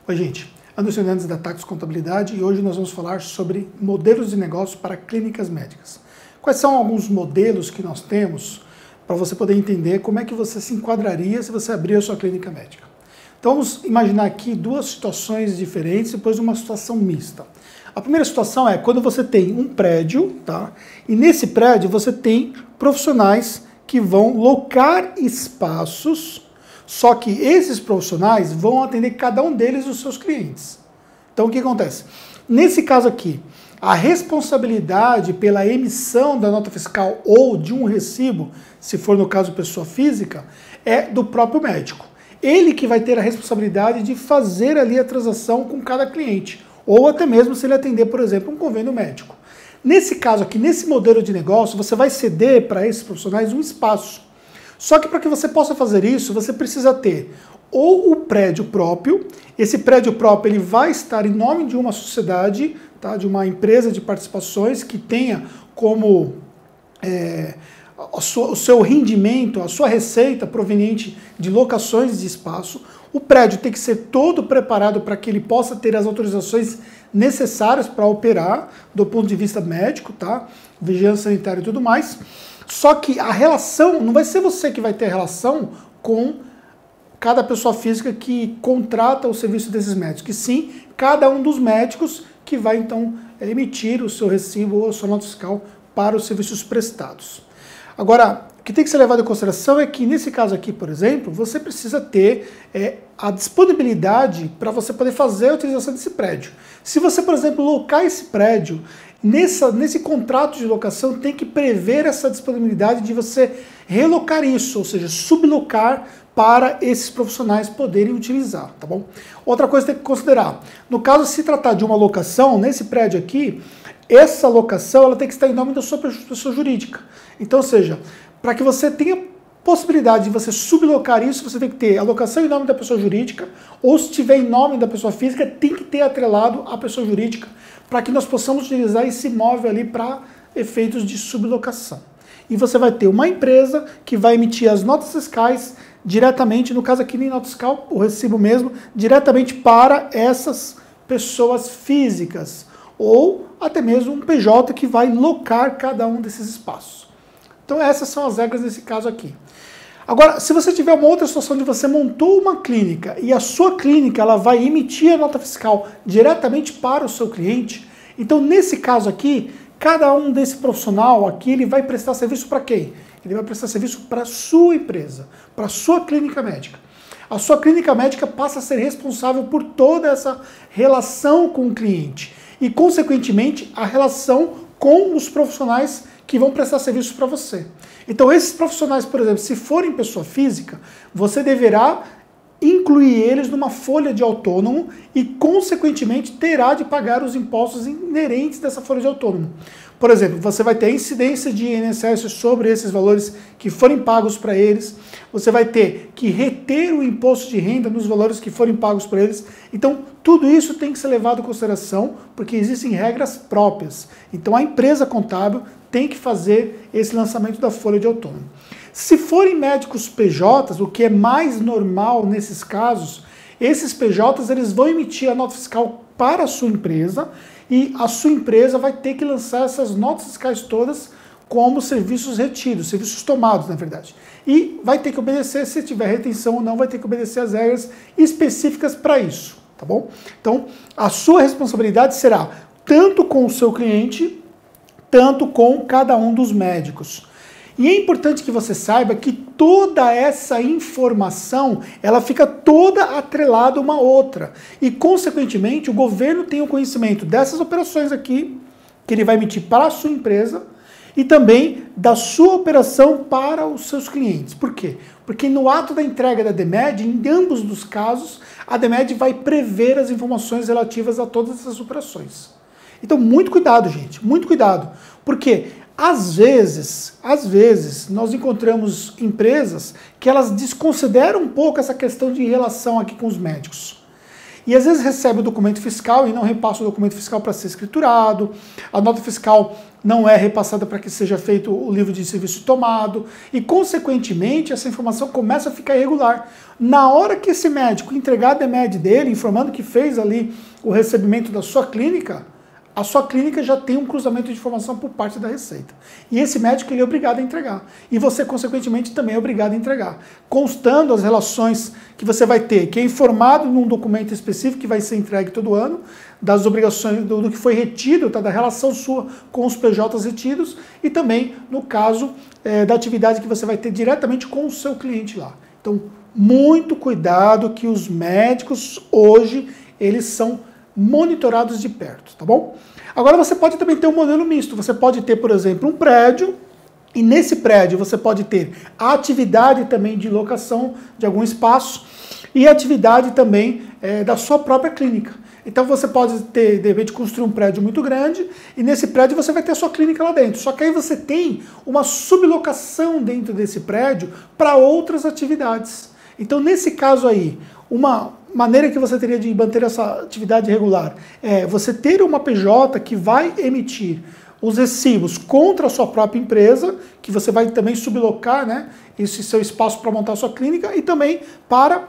Oi, gente. Anderson Hernandes da Taxus Contabilidade e hoje nós vamos falar sobre modelos de negócio para clínicas médicas. Quais são alguns modelos que nós temos para você poder entender como é que você se enquadraria se você abrir a sua clínica médica? Então vamos imaginar aqui duas situações diferentes e depois uma situação mista. A primeira situação é quando você tem um prédio, tá? E nesse prédio você tem profissionais que vão locar espaços. Só que esses profissionais vão atender cada um deles os seus clientes. Então o que acontece? Nesse caso aqui, a responsabilidade pela emissão da nota fiscal ou de um recibo, se for no caso pessoa física, é do próprio médico. Ele que vai ter a responsabilidade de fazer ali a transação com cada cliente, ou até mesmo se ele atender, por exemplo, um convênio médico. Nesse caso aqui, nesse modelo de negócio, você vai ceder para esses profissionais um espaço. Só que para que você possa fazer isso, você precisa ter ou o prédio próprio, esse prédio próprio ele vai estar em nome de uma sociedade, tá, de uma empresa de participações que tenha como o seu rendimento, a sua receita proveniente de locações de espaço. O prédio tem que ser todo preparado para que ele possa ter as autorizações necessárias para operar do ponto de vista médico, tá? Vigilância sanitária e tudo mais. Só que a relação, não vai ser você que vai ter relação com cada pessoa física que contrata o serviço desses médicos, e sim cada um dos médicos que vai então emitir o seu recibo ou a sua nota fiscal para os serviços prestados. Agora, o que tem que ser levado em consideração é que nesse caso aqui, por exemplo, você precisa ter a disponibilidade para você poder fazer a utilização desse prédio. Se você, por exemplo, locar esse prédio, nesse contrato de locação tem que prever essa disponibilidade de você relocar isso, ou seja, sublocar para esses profissionais poderem utilizar, tá bom? Outra coisa que tem que considerar, no caso se tratar de uma locação, nesse prédio aqui, essa locação ela tem que estar em nome da sua pessoa jurídica. Então, ou seja, para que você tenha possibilidade de você sublocar isso, você tem que ter a locação em nome da pessoa jurídica, ou se tiver em nome da pessoa física, tem que ter atrelado a pessoa jurídica, para que nós possamos utilizar esse imóvel ali para efeitos de sublocação. E você vai ter uma empresa que vai emitir as notas fiscais diretamente, no caso aqui nem nota fiscal, o recibo mesmo, diretamente para essas pessoas físicas, ou até mesmo um PJ que vai locar cada um desses espaços. Então essas são as regras nesse caso aqui. Agora, se você tiver uma outra situação de você montou uma clínica e a sua clínica ela vai emitir a nota fiscal diretamente para o seu cliente, então nesse caso aqui, cada um desse profissional aqui, ele vai prestar serviço para quem? Ele vai prestar serviço para a sua empresa, para a sua clínica médica. A sua clínica médica passa a ser responsável por toda essa relação com o cliente e, consequentemente, a relação com os profissionais que vão prestar serviços para você. Então, esses profissionais, por exemplo, se forem pessoa física, você deverá incluir eles numa folha de autônomo e, consequentemente, terá de pagar os impostos inerentes dessa folha de autônomo. Por exemplo, você vai ter a incidência de INSS sobre esses valores que forem pagos para eles, você vai ter que reter o imposto de renda nos valores que forem pagos para eles. Então, tudo isso tem que ser levado em consideração, porque existem regras próprias. Então, a empresa contábil tem que fazer esse lançamento da folha de autônomo. Se forem médicos PJs, o que é mais normal nesses casos, esses PJs eles vão emitir a nota fiscal para a sua empresa e a sua empresa vai ter que lançar essas notas fiscais todas como serviços retidos, serviços tomados, na verdade. E vai ter que obedecer, se tiver retenção ou não, vai ter que obedecer as regras específicas para isso, tá bom? Então, a sua responsabilidade será tanto com o seu cliente, tanto com cada um dos médicos. E é importante que você saiba que toda essa informação, ela fica toda atrelada uma à outra. E, consequentemente, o governo tem o conhecimento dessas operações aqui, que ele vai emitir para a sua empresa, e também da sua operação para os seus clientes. Por quê? Porque no ato da entrega da DMED, em ambos os casos, a DMED vai prever as informações relativas a todas essas operações. Então, muito cuidado, gente, muito cuidado. Porque às vezes, nós encontramos empresas que elas desconsideram um pouco essa questão de relação aqui com os médicos. e às vezes recebe o documento fiscal e não repassa o documento fiscal para ser escriturado, a nota fiscal não é repassada para que seja feito o livro de serviço tomado, e consequentemente essa informação começa a ficar irregular. Na hora que esse médico entregar a DMED dele, informando que fez ali o recebimento da sua clínica, a sua clínica já tem um cruzamento de informação por parte da Receita. E esse médico ele é obrigado a entregar. E você, consequentemente, também é obrigado a entregar. Constando as relações que você vai ter, que é informado num documento específico que vai ser entregue todo ano, das obrigações, do que foi retido, tá, da relação sua com os PJs retidos, e também, no caso, da atividade que você vai ter diretamente com o seu cliente lá. Então, muito cuidado que os médicos hoje, eles são monitorados de perto, tá bom? Agora você pode também ter um modelo misto, você pode ter, por exemplo, um prédio, e nesse prédio você pode ter a atividade também de locação de algum espaço, e a atividade também da sua própria clínica. Então você pode ter, de repente, construir um prédio muito grande, e nesse prédio você vai ter a sua clínica lá dentro. Só que aí você tem uma sublocação dentro desse prédio para outras atividades. Então nesse caso aí, uma maneira que você teria de manter essa atividade regular é você ter uma PJ que vai emitir os recibos contra a sua própria empresa, que você vai também sublocar, né, esse seu espaço para montar a sua clínica, e também para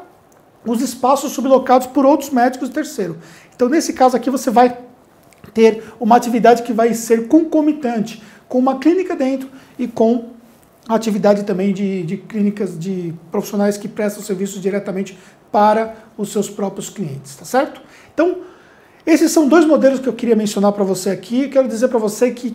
os espaços sublocados por outros médicos terceiros. Então, nesse caso aqui, você vai ter uma atividade que vai ser concomitante, com uma clínica dentro e com a atividade também de clínicas de profissionais que prestam serviços diretamente para os seus próprios clientes, tá certo? Então, esses são dois modelos que eu queria mencionar para você aqui. Quero dizer para você que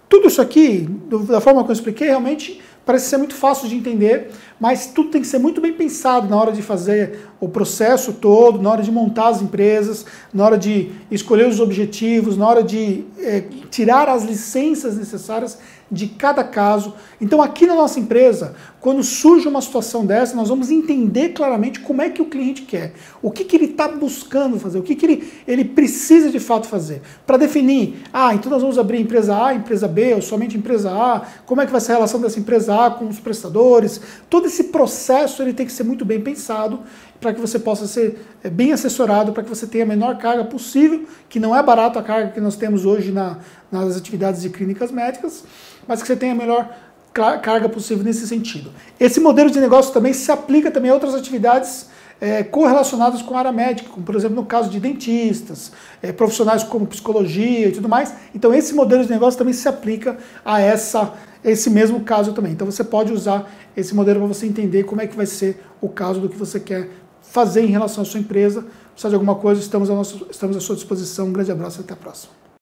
tudo isso aqui, da forma que eu expliquei, realmente parece ser muito fácil de entender, mas tudo tem que ser muito bem pensado na hora de fazer o processo todo, na hora de montar as empresas, na hora de escolher os objetivos, na hora de tirar as licenças necessárias de cada caso. Então aqui na nossa empresa, quando surge uma situação dessa, nós vamos entender claramente como é que o cliente quer, o que ele está buscando fazer, o que ele precisa de fato fazer, para definir, então nós vamos abrir empresa A, empresa B, ou somente empresa A, como é que vai ser a relação dessa empresa A com os prestadores. Todo esse processo ele tem que ser muito bem pensado, para que você possa ser bem assessorado, para que você tenha a menor carga possível, que não é barato a carga que nós temos hoje nas atividades de clínicas médicas, mas que você tenha a melhor carga possível nesse sentido. Esse modelo de negócio também se aplica também a outras atividades correlacionadas com a área médica, como por exemplo no caso de dentistas, profissionais como psicologia e tudo mais. Então esse modelo de negócio também se aplica a esse mesmo caso também. Então você pode usar esse modelo para você entender como é que vai ser o caso do que você quer fazer em relação à sua empresa. Se precisar de alguma coisa, estamos à sua disposição. Um grande abraço e até a próxima.